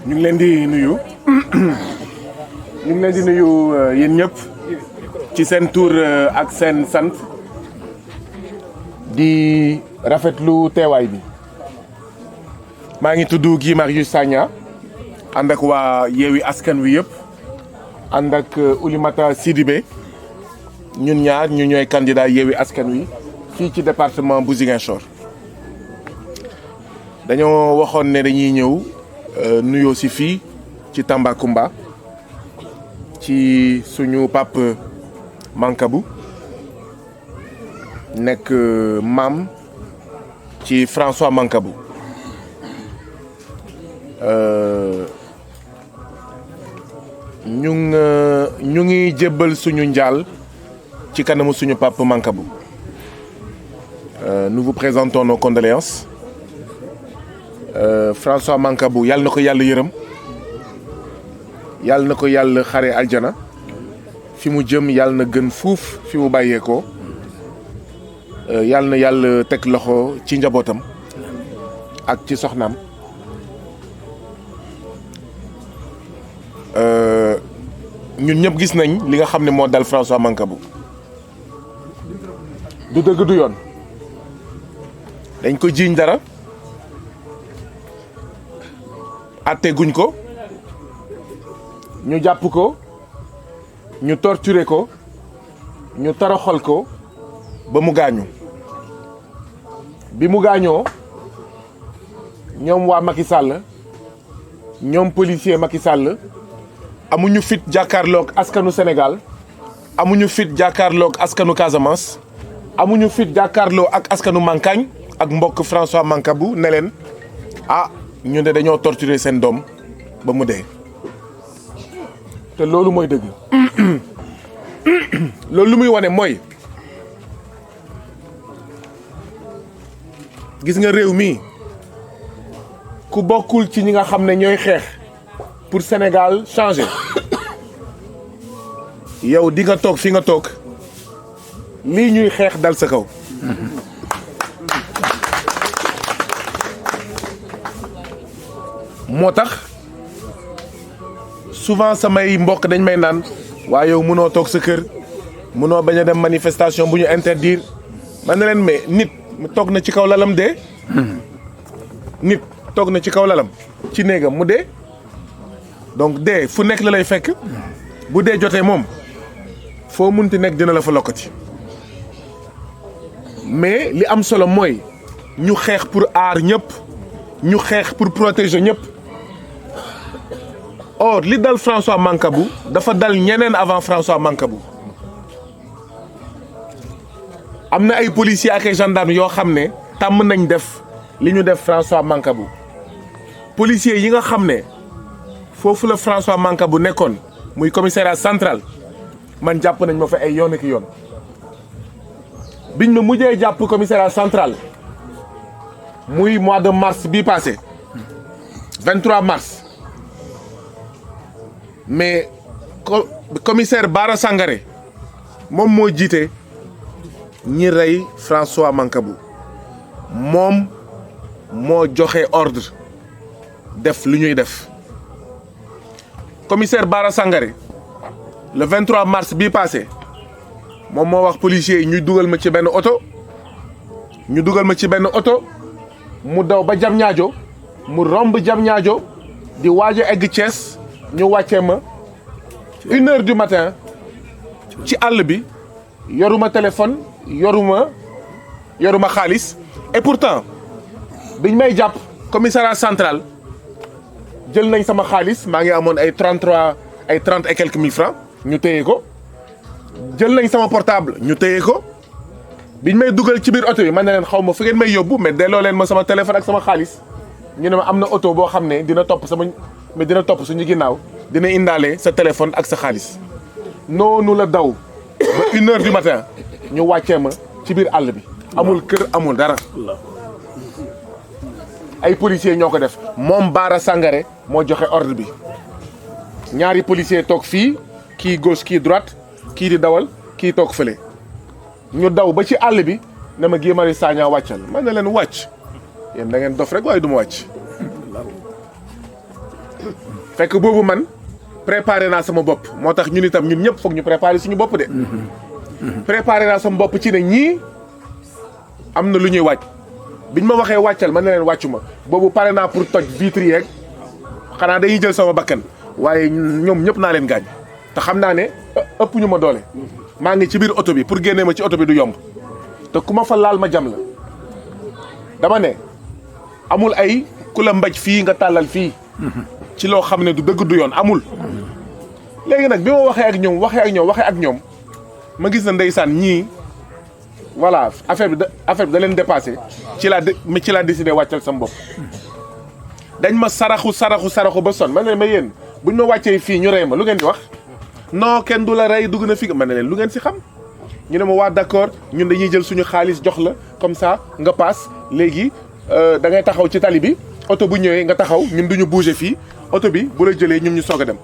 ñu ngi leen di nuyu ñu ngi leen di nuyu yéen ñëpp ci seen tur ak seen sant di rafetlu teewaay bi maa ngi tudd Guy Marius Sagna ànd ak waa Yewwi Askan Wi yëpp ànd ak Oulimata Sidibé ñun ñaar ñu ñooy candidat Yewwi Askan Wi fii ci département bu Ziguinchor dañoo waxoon ne dañuy ñëw nuyoo si fii ci Tambacounda ci suñu pape Mancabou nekk maam ci François Mancabou ñu ngi jébbal suñu njaal ci kanamu suñu pape Mancabou. Nous vous présentons nos condoléances. François Mancabou yàlla na ko yàlla yërëm yàlla na ko yàlla xare aljana fi mu jëm yàlla na gën fuuf fi mu bàyyeekoo yàlla na yàlla teg loxo ci njabootam ak ci soxnaam ñun ñëpp gis nañ li nga xam ne moo dal François Mancabou du dëgg du yoon dañ ko jiiñ dara atte guñ ko ñu jàpp ko ñu torturer ko ñu toroxal ko ba mu gaañu bi mu gaañoo ñoom waa Macky Sall ñoom policier Macky Sall amuñu fit jàkkaarloog askanu Sénégal amuñu fit jàkkaarloog askanu Casamance amuñu fit jàkkaarloo ak askanu Mankagne ak mbokk François Mancabou ne leen ñu ne dañoo torturer seen doom ba mu dee te loolu mooy dëgg loolu lu muy wane mooy gis nga réew mi ku bokkul ci ñi nga xam ne ñooy xeex pour Sénégal changer yow di nga toog fi nga toog lii ñuy xeex dal sa kaw moo tax souvent samay mbokk dañ may naan waaye yow mënoo toog sa kër mënoo bañ a dem manifestation bu ñu interdire man na leen mais nit toog na ci kaw lalam dee nit toog na ci kaw lalam ci néegam mu dee donc dee fu nekk la lay fekk bu dee jotee moom foo munti nekk dina la fa lokkati mais li am solo mooy ñu xeex pour aar ñëpp ñu xeex pour protéger ñëpp. Or li dal François Mancabou dafa dal ñeneen avant François Mancabou am na ay policiers ak ay gendarmes yoo xam ne tàmm nañ def li ñu def François Mancabou policiers yi nga xam ne foofu la François Mancabou nekkoon muy commissariat central man jàpp nañ ma fa ay yoon ak yoon biñ ma mujjee jàpp commissariat central muy mois de mars bii passé 23 mars. mais commissaire Bara Sangaré moom moo jiite ñi rey François Mancabou moom moo joxe ordre def lu ñuy def commissaire Bara Sangaré le 23 mars bii passé moom moo wax policiers yi ñuy dugal ma ci benn oto mu daw ba Diamniadio mu romb Diamniadio di waaj a egg Thiès ñu wàccee ma 1h du matin ci àll bi yoruma téléphone yoruma xaalis et pourtant biñ may jàpp commissariat central jël nañ sama xaalis maa ngi amoon ay 30 et quelques mille francs ñu téye ko jël nañ sama portable ñu téye ko biñ may dugal ci biir oto yi man ne leen xaw ma fu ngeen may yóbbu mais delloo leen ma sama téléphone ak sama xaalis ñu ne ma am na oto boo xam ne dina topp suñu ginnaaw dina indaale sa téléphone ak sa xaalis noonu la daw ba 1h du matin ñu wàccee ma ci biir àll bi amul kër amul dara ay policiers ñoo ko def moom Bara Sangaré moo joxe ordre bi ñaari policiers toog fii kii gauche kii droite kii di dawal kii toog fële ñu daw ba ci àll bi ne ma Guy Marius Sagna wàccal man ne leen wàcc yéen da ngeen dof rek waaye du ma wàcc fekk boobu man préparé naa sama bopp moo tax ñun itam ñun ñëpp foog ñu préparé suñu bopp de. préparé naa sama bopp ci ne ñii am na lu ñuy wàcc biñ ma waxee wàccal man ne leen wàccu ma boobu pare naa pour toj vitre yeeg xanaa dañuy jël sama bakkan waaye ñoom ñëpp naa leen gaañ te xam naa ne ëpp ñu ma doole. maa ngi ci biir oto bi pour génnee ma ci oto bi du yomb te ku ma fa laal ma jam la dama ne amul ay ku la mbaj fii nga tàllal fii. ci loo xam ne du dëgg du yoon amul. léegi nag bi ma waxee ak ñoom ma gis na ndeysaan ñii voilà affaire bi da leen dépassé ci laa décidé wàccal sama bopp. dañ ma saraxu ba son ma ne ma yéen buñ ma wàccee fii ñu rey ma lu ngeen di wax non kenn du la rey dugg na fi ma ne leen lu ngeen si xam ñu ne ma waa d'accord ñun dañuy jël suñu xaalis jox la comme ça nga paas léegi da ngay taxaw ci tali bi oto bu ñëwee nga taxaw ñun duñu bouger fii oto bi bu la jëlee ñun ñu soog a dem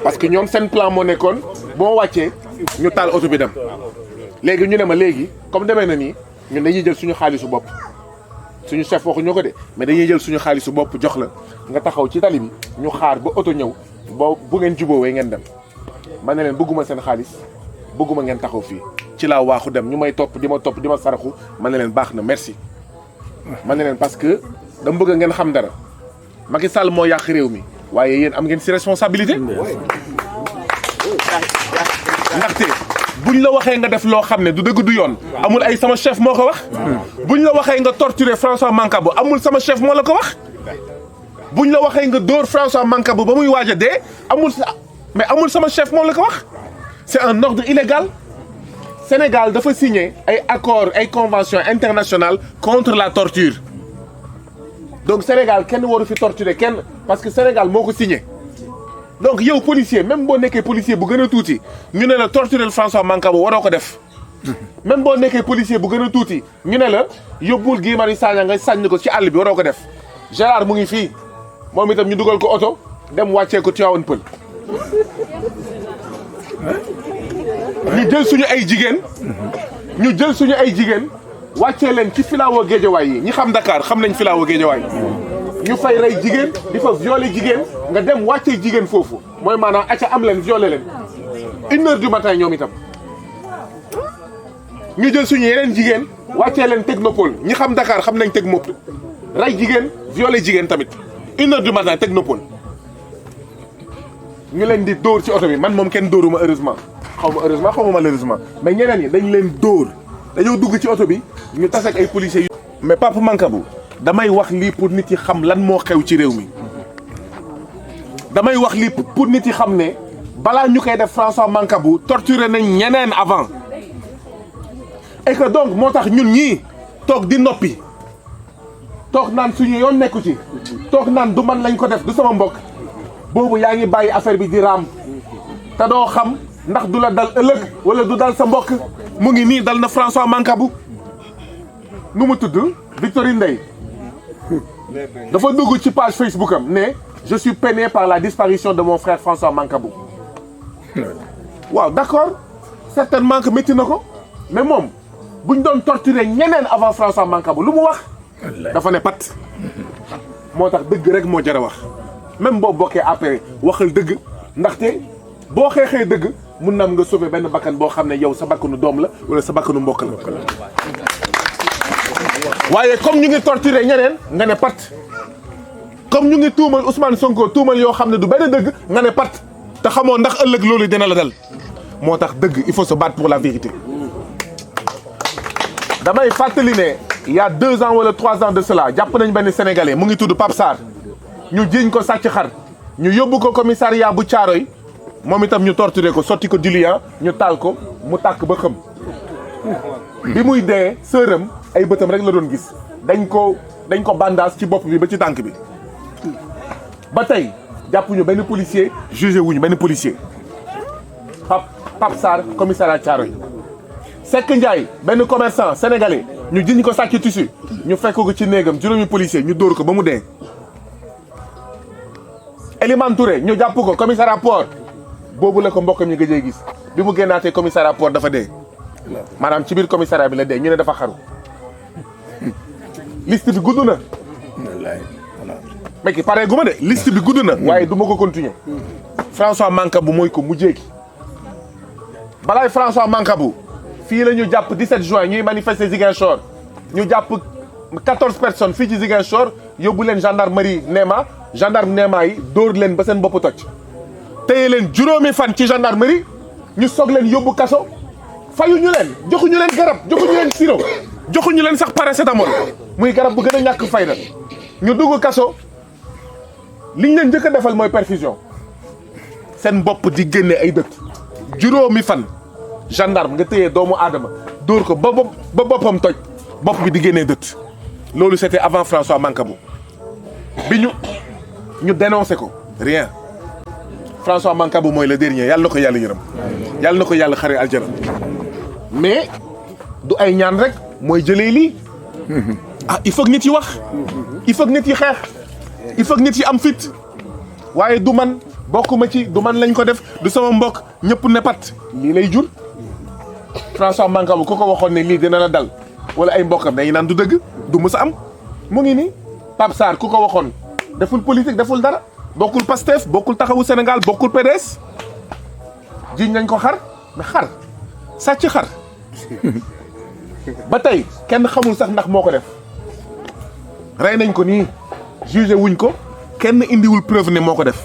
parce que ñoom seen plan moo nekkoon boo wàccee ñu taal oto bi dem léegi ñu ne ma léegi comme demee na nii ñun dañuy jël suñu xaalisu bopp suñu chef waxuñu ko de mais dañuy jël suñu xaalisu bopp jox la nga taxaw ci tali bi ñu xaar ba oto ñëw bu ngeen juboowee ngeen dem ma ne leen bëgguma seen xaalis bëgguma ngeen taxaw fii ci laa waaxu dem ñu may topp di ma saraxu ma ne leen baax na merci ma ne leen parce que dama bëgg ngeen xam dara Macky Sall moo yàq réew mi waaye yéen am ngeen ci responsabilité ndaxte buñ la waxee nga def loo xam ne du dëgg du yoon amul ay sama chef moo ko wax buñ la waxee nga torturer François Mancabou amul sama chef moo la ko wax buñ la waxee nga dóor François Mancabou ba muy waaj a dee amul sama chef moo la ko wax c'est un ordre illégal Sénégal dafa signé ay accords ay conventions internationales contre la torture donc Sénégal kenn waru fi torturer kenn parce que Sénégal moo ko signé donc yow policier même boo nekkee policier bu gën a tuuti ñu ne la torturer François Mancabou waroo ko def même boo nekkee policier bu gën a tuuti ñu ne la yóbbul Guy Marius Sagna nga sànni ko ci àll bi waroo ko def Gérard mu ngi fii moom itam ñu dugal ko oto dem wàccee ko Tivaouane Peulh ñu jël suñu ay jigéen wàccee leen ci filaawo Géejawaay yi ñi xam Dakar xam nañ filaawo Géejawaay ñu fay rey jigéen di fa violer jigéen nga dem wàccee jigéen foofu mooy maanaam acca am leen violer leen 1h du matin ñoom itam ñu jël suñu yeneen jigéen wàccee leen technopole ñi xam Dakar xam nañ technopole rey jigéen violer jigéen tamit 1h du matin technopole ñu leen di dóor ci oto bi man moom kenn dóoruma heureusement xaw ma malheureusement mais ñeneen ñi dañ leen dóor dañoo dugg ci oto bi ñu tase ak ay policiers yu mais Papa Mancabou damay wax lii pour nit yi xam lan moo xew ci réew mi damay wax lii pour nit yi xam ne balaa ñu koy def François Mancabou torturé nañ ñeneen avant et que donc moo tax ñun ñii toog di noppi toog naan suñu yoon nekku ci toog naan du man lañ ko def du sama mbokk boobu yaa ngi bàyyi affaire bi di raam te doo xam ndax du la dal ëllëg wala du dal sa mbokk mu ngi nii dal na François Mancabou nu mu tudd Victorine Ndeye dafa dugg ci page Facebook am ne je suis peiné par la disparition de mon frère François Mancabou waaw d'accord certainement que métti na ko mais moom buñ doon torturer ñeneen avant François Mancabou lu mu wax dafa ne pat moo tax dëgg rek moo jar a wax même boo bokkee après waxal dëgg ndaxte boo xeexee dëgg mun na am nga sauver benn bakkan boo xam ne yow sa bakkanu doom la wala sa bakkanu mbokk la waaye comme ñu ngi torturer ñeneen nga ne pat comme ñu ngi tuumal Ousmane Sonko tuumal yoo xam ne du benn dëgg nga ne pat te xamoo ndax ëllëg loolu dina la dal moo tax dëgg il faut se battre pour la vérité damay fàttali ne il y a 2 ans wala 3 ans de cela jàpp nañ benn sénégalais mu ngi tudd Pape Sarr ñu jiiñ ko sàcc xar ñu yóbbu ko commissariat bu Thiaroye moom itam ñu torturé ko sotti ko diluant ñu taal ko mu tàkk ba xëm bi muy dee sëram ay bëtam rek la doon gis dañ ko bandage ci bopp bi ba ci tànk bi ba tey jàppuñu benn policier jugé wuñu benn policier Pape Sarr commissariat Thiaroye Seck Ndiaye benn commerçant sénégalais ñu jiñ ko sàcc tissu ñu fekk ko ci néegam juróomi policier ñu dóor ko ba mu dee Elimane Touré ñu jàpp ko commissariat port boobu la ko mbokkam ñu gëjee gis bi mu génnaatee commissariat port dafa dee maanaam ci biir commissariat bi la dee ñu ne dafa xaru liste bi gudd na mekki pare gu ma de liste bi gudd na waaye du ma ko continuer François Mancabou mooy ko mujjee gi balaay François Mancabou fii la ñu jàpp 17 juin ñuy manifester Ziguinchor ñu jàpp 14 personnes fii ci Ziguinchor yóbbu leen gendarmerie Néma gendarme Néma yi dóor leen ba seen bopp toj téye leen juróomi fan ci gendarmerie ñu soog leen yóbbu kaso fayuñu leen joxuñu leen garab joxuñu leen sirop joxuñu leen sax paracétamol muy garab bu gën a ñàkk fayda ñu dugg kaso liñ leen njëkk a defal mooy perfusion seen bopp di génne ay dëkk juróomi fan gendarme nga téye doomu aadama dóor ko ba boppam toj bopp bi di génnee dëtt loolu c'était avant François Mancabou bi ñu dénoncé ko rien François Mancabou mooy le dernier yàlla na ko yàlla yërëm yàlla na ko yàlla xare aljana mais du ay ñaan rek mooy jëlee lii ah il faut que nit yi wax il faut que nit yi xeex il faut que nit yi am fit waaye du man bokkuma ci du man lañ ko def du sama mbokk ñëpp ne pat lii lay jur François Mancabou ku ko waxoon ne lii dina la dal wala ay mbokkam dañuy naan du dëgg du mës a am mu ngi nii Pape Sarr ku ko waxoon deful politique deful dara bokkul Pastef bokkul taxawu Sénégal bokkul PDS jiñ nañ ko xar mais xar sàcc xar ba tey kenn xamul sax ndax moo ko def rey nañ ko nii jugé wuñ ko kenn indiwul preuve ne moo ko def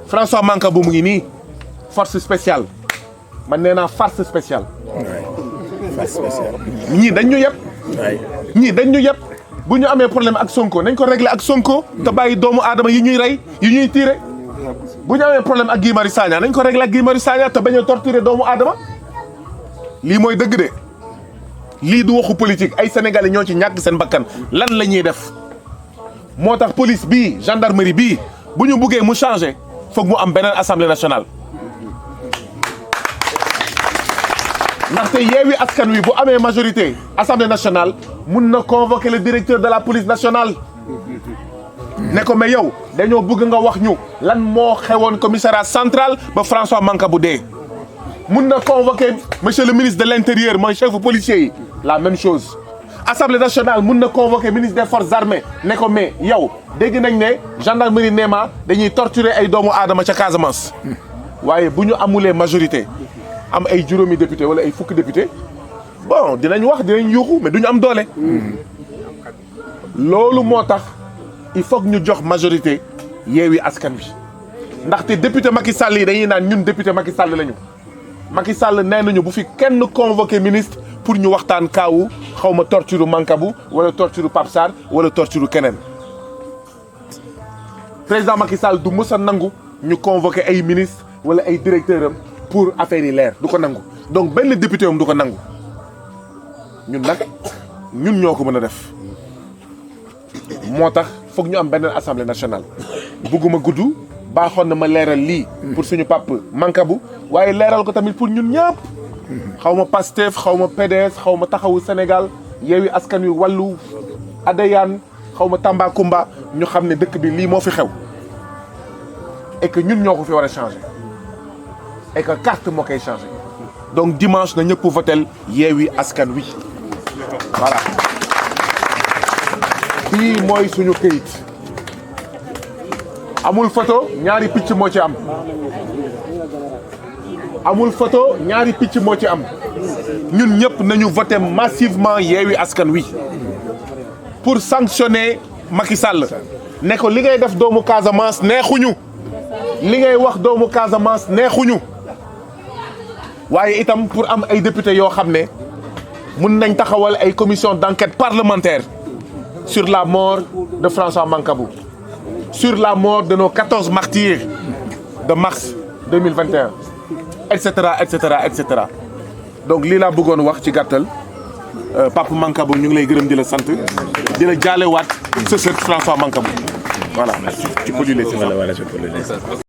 François Mancabou mu ngi nii force spéciale man nee naa farce spéciale ñii dañ ñu yëpp ñii dañ ñu yëpp bu ñu amee problème ak Sonko nañ ko régler ak Sonko te bàyyi doomu aadama yi ñuy rey yi ñuy tiire bu ñu amee problème ak Guy Marius Sagna nañ ko régler ak Guy Marius Sagna te bañ a torturer doomu aadama lii mooy dëgg de lii du waxu politique ay sénégalais ñoo ci ñàkk seen bakkan lan la ñuy def moo tax police bii gendarmerie bii bu ñu buggee mu changer foog mu am beneen assemblée nationale ndaxte Yewwi Askan Wi bu amee majorité assemblée nationale mun na convoquer le directeur de la police nationale ne ko mais yow dañoo bëgg nga wax ñu lan moo xewoon commissariat central ba François Mancabou dee mun na convoquer monsieur le ministre de l'intérieur mooy chef policier yi la même chose assemblée nationale mun na convoquer ministre des forces armées ne ko mais yow dégg nañ ne gendarmerie Néma dañuy torturer ay doomu aadama ca Casamance waaye bu ñu amulee majorité am ay juróomi député wala ay fukki député bon dinañ wax dinañ yuuxu mais duñu am doole loolu moo tax il faut que ñu jox majorité Yewwi Askan Wi ndaxte député Macky Sall yi dañuy naan ñun député Macky Sall lañu Macky Sall nee nañu bu fi kenn convoqué ministre pour ñu waxtaan kaawu xaw ma torture Mancabou wala torture Pape Sarr wala torture keneen président Macky Sall du mës a nangu ñu convoqué ay ministre wala ay directeur am pour affaire yi leer du ko nangu donc benn député am du ko nangu ñun nag ñun ñoo ko mën a def moo tax foog ñu am beneen assemblée nationale bugguma gudd baaxoon na ma leeral lii pour suñu pap Mancabou waaye leeral ko tamit pour ñun ñëpp xaw ma Pastef xaw ma PDS xaw ma taxawu Sénégal Yewwi Askan Wi wàllu Adéane xaw ma Tambacounda ñu xam ne dëkk bi lii moo fi xew et que ñun ñoo ko fi war a changer et que carte moo koy changer donc dimanche na ñëpp votel Yewwi Askan Wi voilà bii mooy suñu këyit amul photo ñaari picc moo ci am amul photo ñaari picc moo ci am ñun ñëpp nañu voter massivement Yewwi Askan Wi pour sanctionner Macky Sall ne ko li ngay def doomu Casamance neexuñu li ngay wax doomu Casamance neexuñu waaye itam pour am ay député yoo xam ne mun nañ taxawal ay commission d'enquête parlementaire sur la mort de François Mancabou sur la mort de nos 14 martyrs de mars 2021 et cetera et cetera et cetera donc lii laa bëggoon wax ci gàttal Papa Mancabou ñu ngi lay gërëm di la sant di la jaalewaat sa sët François Mancabou voilà tu peux lui laisser ça.